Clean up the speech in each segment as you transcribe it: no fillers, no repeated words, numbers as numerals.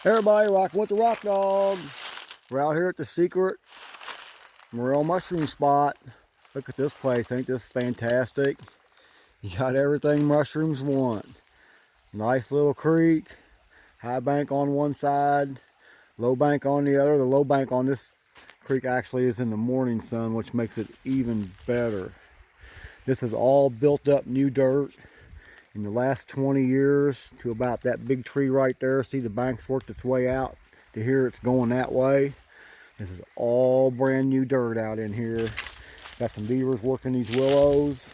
Everybody rocking with the Rock Dog. We're out here at the secret morel mushroom spot. Look at this place, ain't this fantastic? You got everything mushrooms want. Nice little creek, high bank on one side, low bank on the other. The low bank on this creek actually is in the morning sun, which makes it even better. This is all built up new dirt. In the last 20 years to about that big tree right there, see the bank's worked its way out to here, it's going that way. This is all brand new dirt out in here. Got some beavers working these willows.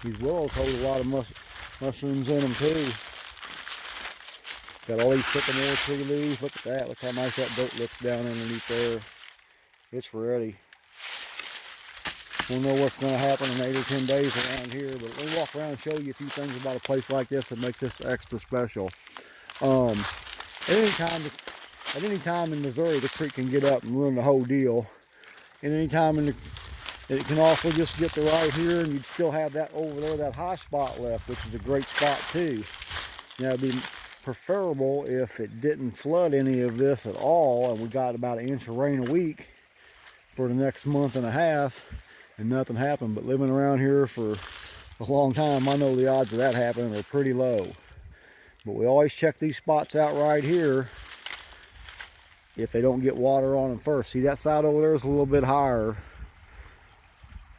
These willows hold a lot of mushrooms in them too. Got all these sycamore tree leaves. Look at that. Look how nice that dirt looks down underneath there. It's ready. We'll know what's going to happen in 8 or 10 days around here, but we'll walk around and show you a few things about a place like this that makes this extra special. At any time in Missouri, the creek can get up and ruin the whole deal. And any time it can also just get to right here, and you'd still have that over there, that high spot left, which is a great spot too. Now, it'd be preferable if it didn't flood any of this at all, and we got about 1 inch of rain a week for the next month and a half. And nothing happened. But living around here for a long time, I know the odds of that happening are pretty low. But we always check these spots out right here if they don't get water on them first. See, that side over there is a little bit higher.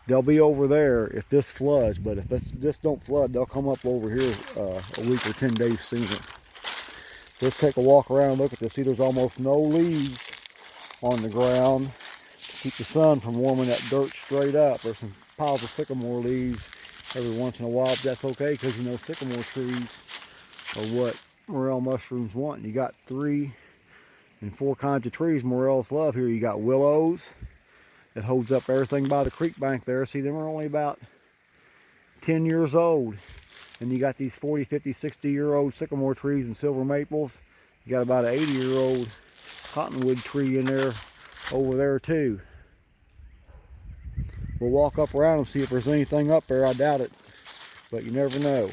They'll be over there if this floods, but if this don't flood, they'll come up over here a week or 10 days sooner. Let's take a walk around and look at this. See, there's almost no leaves on the ground. Keep the sun from warming that dirt straight up. There's some piles of sycamore leaves every once in a while, but that's okay because you know sycamore trees are what morel mushrooms want. And you got 3 and 4 kinds of trees morels love here. You got willows that holds up everything by the creek bank there. See, them are only about 10 years old. And you got these 40, 50, 60-year-old sycamore trees and silver maples. You got about an 80-year-old cottonwood tree in there over there too. We'll walk up around and see if there's anything up there. I doubt it, but you never know.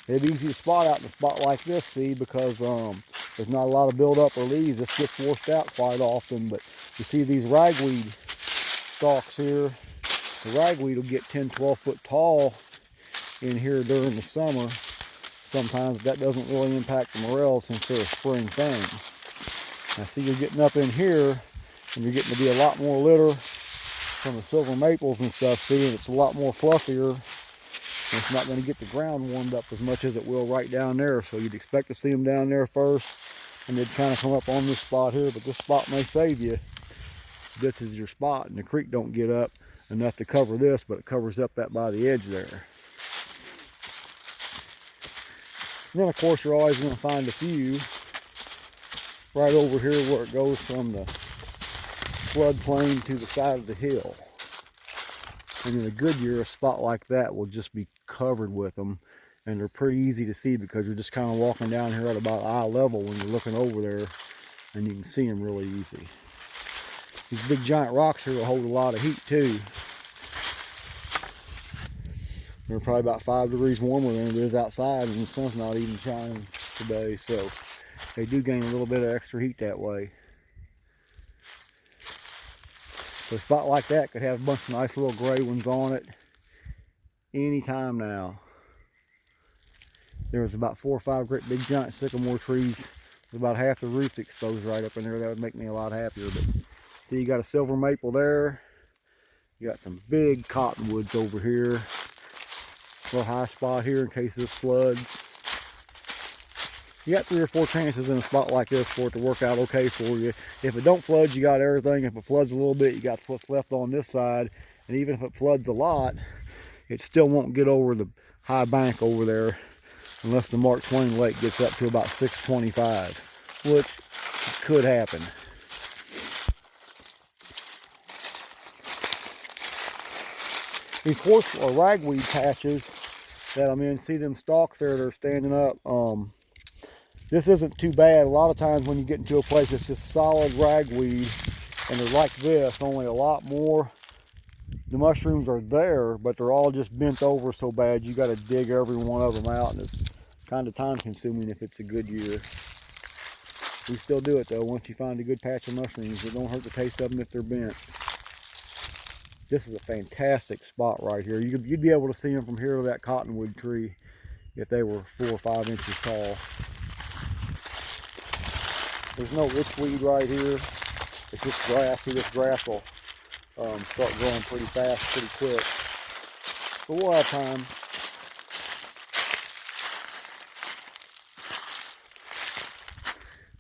It'd be easy to spot out in a spot like this, see, because there's not a lot of buildup or leaves. This gets washed out quite often, but you see these ragweed stalks here. The ragweed will get 10, 12 foot tall in here during the summer. Sometimes that doesn't really impact the morels since they're a spring thing. Now see, you're getting up in here and you're getting to be a lot more litter from the silver maples and stuff, see, and it's a lot more fluffier. And it's not going to get the ground warmed up as much as it will right down there. So you'd expect to see them down there first, and they'd kind of come up on this spot here, but this spot may save you. This is your spot, and the creek don't get up enough to cover this, but it covers up that by the edge there. And then of course you're always going to find a few right over here where it goes from the floodplain to the side of the hill. And in a good year, a spot like that will just be covered with them, and they're pretty easy to see because you're just kind of walking down here at about eye level when you're looking over there, and you can see them really easy. These big giant rocks here will hold a lot of heat too. They're probably about 5 degrees warmer than it is outside, and the sun's not even shining today, so they do gain a little bit of extra heat that way. So a spot like that could have a bunch of nice little gray ones on it anytime now. There was about 4 or 5 great big giant sycamore trees with about half the roots exposed right up in there. That would make me a lot happier. But see, you got a silver maple there. You got some big cottonwoods over here. A little high spot here in case this floods. You got 3 or 4 chances in a spot like this for it to work out okay for you. If it don't flood, you got everything. If it floods a little bit, you got what's left on this side. And even if it floods a lot, it still won't get over the high bank over there unless the Mark Twain Lake gets up to about 625, which could happen. These horse or ragweed patches that I'm in, see them stalks there that are standing up. This isn't too bad. A lot of times when you get into a place that's just solid ragweed and they're like this, only a lot more, the mushrooms are there, but they're all just bent over so bad you got to dig every one of them out, and it's kind of time consuming if it's a good year. We still do it though. Once you find a good patch of mushrooms, it don't hurt to taste of them if they're bent. This is a fantastic spot right here. You'd be able to see them from here to that cottonwood tree if they were 4 or 5 inches tall. There's no witchweed right here. It's just grass. See, this grass will start growing pretty fast, pretty quick. But we'll have time.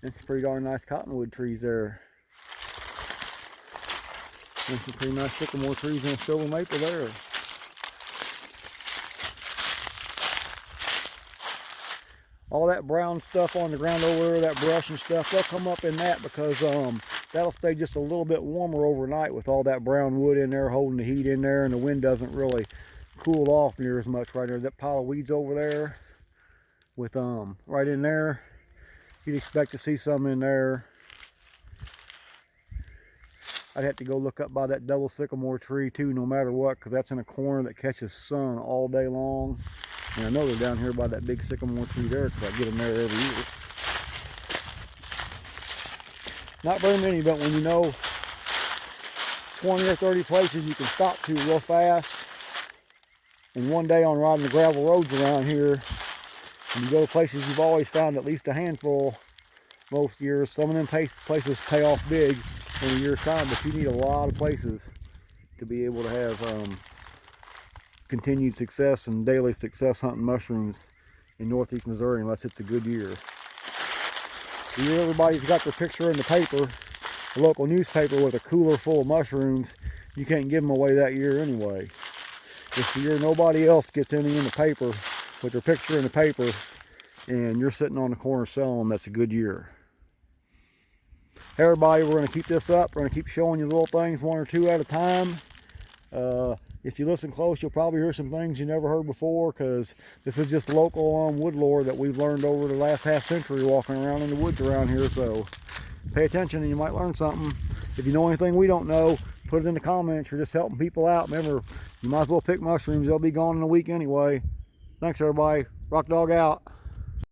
And some pretty darn nice cottonwood trees there. And some pretty nice sycamore trees and a silver maple there. All that brown stuff on the ground over there, that brush and stuff, they'll come up in that because that'll stay just a little bit warmer overnight with all that brown wood in there holding the heat in there, and the wind doesn't really cool off near as much right there. That pile of weeds over there with right in there, you'd expect to see some in there. I'd have to go look up by that double sycamore tree too, no matter what, because that's in a corner that catches sun all day long. And I know they're down here by that big sycamore tree there because I get them there every year. Not very many, but when you know 20 or 30 places you can stop to real fast, and one day on riding the gravel roads around here, and you go to places you've always found at least a handful most years, some of them places pay off big in a year's time, but you need a lot of places to be able to have continued success and daily success hunting mushrooms in northeast Missouri unless it's a good year. The year everybody's got their picture in the paper, the local newspaper with a cooler full of mushrooms, you can't give them away that year anyway. If the year nobody else gets any in the paper with their picture in the paper and you're sitting on the corner selling them, that's a good year. Hey everybody, we're going to keep this up. We're going to keep showing you little things, 1 or 2 at a time. If you listen close, you'll probably hear some things you never heard before, because this is just local wood lore that we've learned over the last half century walking around in the woods around here. So pay attention and you might learn something. If you know anything we don't know, put it in the comments. You're just helping people out. Remember, you might as well pick mushrooms. They'll be gone in a week anyway. Thanks everybody. Rock Dog out.